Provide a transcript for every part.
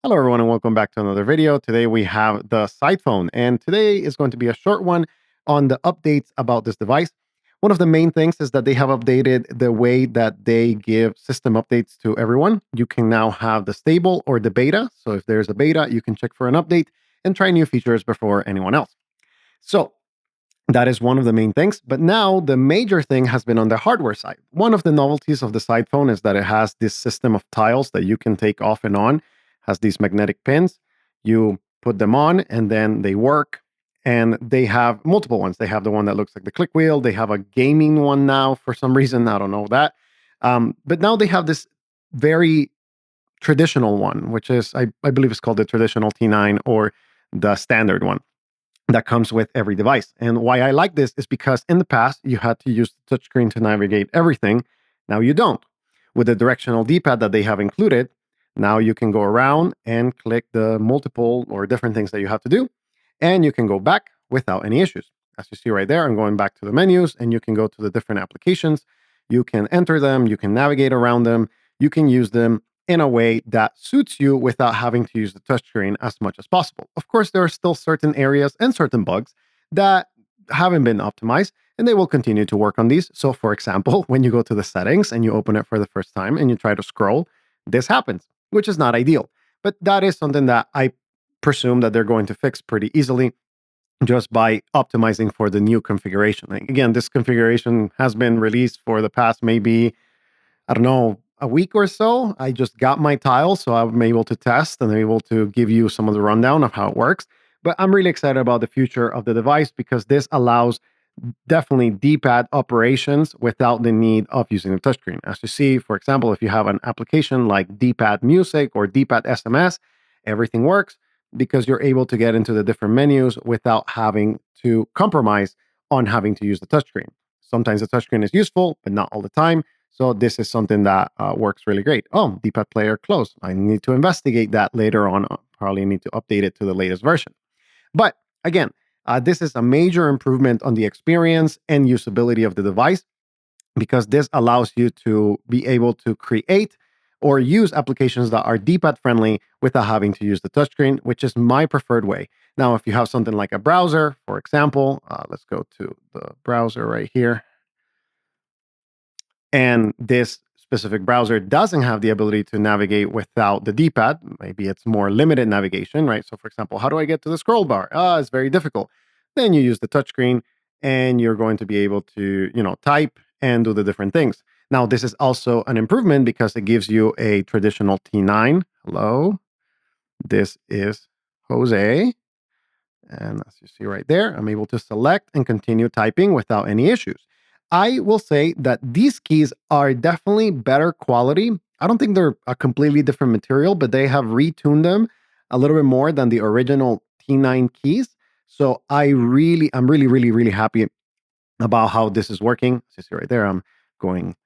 Hello everyone and welcome back to another video. Today we have the Sidephone, and today is going to be a short one on the updates about this device. One of the main things is that they have updated the way that they give system updates to everyone. You can now have the stable or the beta. So if there's a beta, you can check for an update and try new features before anyone else. So that is one of the main things. But now the major thing has been on the hardware side. One of the novelties of the Sidephone is that it has this system of tiles that you can take off and on, has these magnetic pins. You put them on and then they work. And they have multiple ones. They have the one that looks like the click wheel. They have a gaming one now for some reason. I don't know that. But now they have this very traditional one, which is, I believe it's called the traditional T9 or the standard one that comes with every device. And why I like this is because in the past, you had to use the touchscreen to navigate everything. Now you don't. With the directional D-pad that they have included, now you can go around and click the multiple or different things that you have to do, and you can go back without any issues. As you see right there, I'm going back to the menus, and you can go to the different applications. You can enter them, you can navigate around them, you can use them in a way that suits you without having to use the touchscreen as much as possible. Of course, there are still certain areas and certain bugs that haven't been optimized, and they will continue to work on these. So, for example, when you go to the settings and you open it for the first time and you try to scroll, this happens, which is not ideal. But that is something that I presume that they're going to fix pretty easily just by optimizing for the new configuration. Like, again, this configuration has been released for the past maybe, I don't know, a week or so. I just got my tile, so I'm able to test and I'm able to give you some of the rundown of how it works. But I'm really excited about the future of the device because this allows definitely D-pad operations without the need of using the touchscreen. As you see, for example, if you have an application like D-pad Music or D-pad SMS, everything works because you're able to get into the different menus without having to compromise on having to use the touchscreen. Sometimes the touchscreen is useful, but not all the time. So this is something that works really great. Oh, D-pad player closed. I need to investigate that later on. Probably need to update it to the latest version. But again, this is a major improvement on the experience and usability of the device because this allows you to be able to create or use applications that are D-pad friendly without having to use the touchscreen, which is my preferred way. Now, if you have something like a browser, for example, let's go to the browser right here. And this specific browser doesn't have the ability to navigate without the D-pad. Maybe it's more limited navigation, right? So for example, how do I get to the scroll bar? It's very difficult. Then you use the touchscreen and you're going to be able to, type and do the different things. Now, this is also an improvement because it gives you a traditional T9. Hello, this is Jose. And as you see right there, I'm able to select and continue typing without any issues. I will say that these keys are definitely better quality. I don't think they're a completely different material, but they have retuned them a little bit more than the original T9 keys. So I'm really happy about how this is working. As you see right there, I'm going,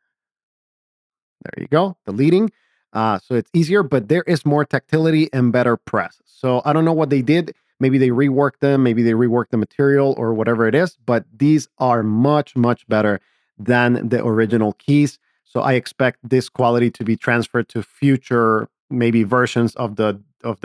there you go, deleting. So it's easier, but there is more tactility and better press. So I don't know what they did. Maybe they reworked them, maybe they reworked the material or whatever it is, but these are much better than the original keys. So I expect this quality to be transferred to future maybe versions of the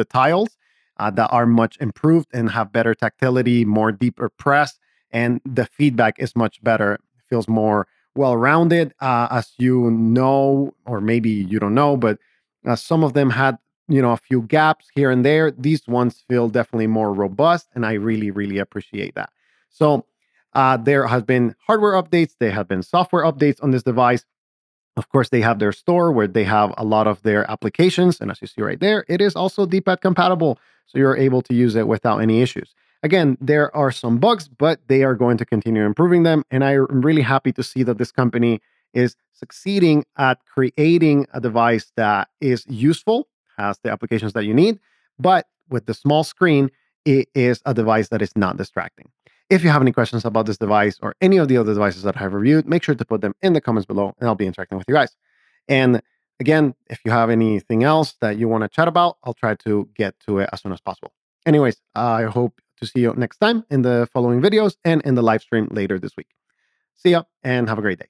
tiles that are much improved and have better tactility, more deeper press, and the feedback is much better. It feels more well-rounded, as you know, or maybe you don't know, but some of them had a few gaps here and there. These ones feel definitely more robust, and I really appreciate that. So there has been hardware updates, there have been software updates on this device. Of course, they have their store where they have a lot of their applications, and as you see right there, it is also D-pad compatible, so you're able to use it without any issues. Again, there are some bugs, but they are going to continue improving them, and I'm really happy to see that this company is succeeding at creating a device that is useful, has the applications that you need, but with the small screen, it is a device that is not distracting. If you have any questions about this device or any of the other devices that I have reviewed, make sure to put them in the comments below and I'll be interacting with you guys. And again, if you have anything else that you want to chat about, I'll try to get to it as soon as possible. Anyways, I hope to see you next time in the following videos and in the live stream later this week. See ya and have a great day.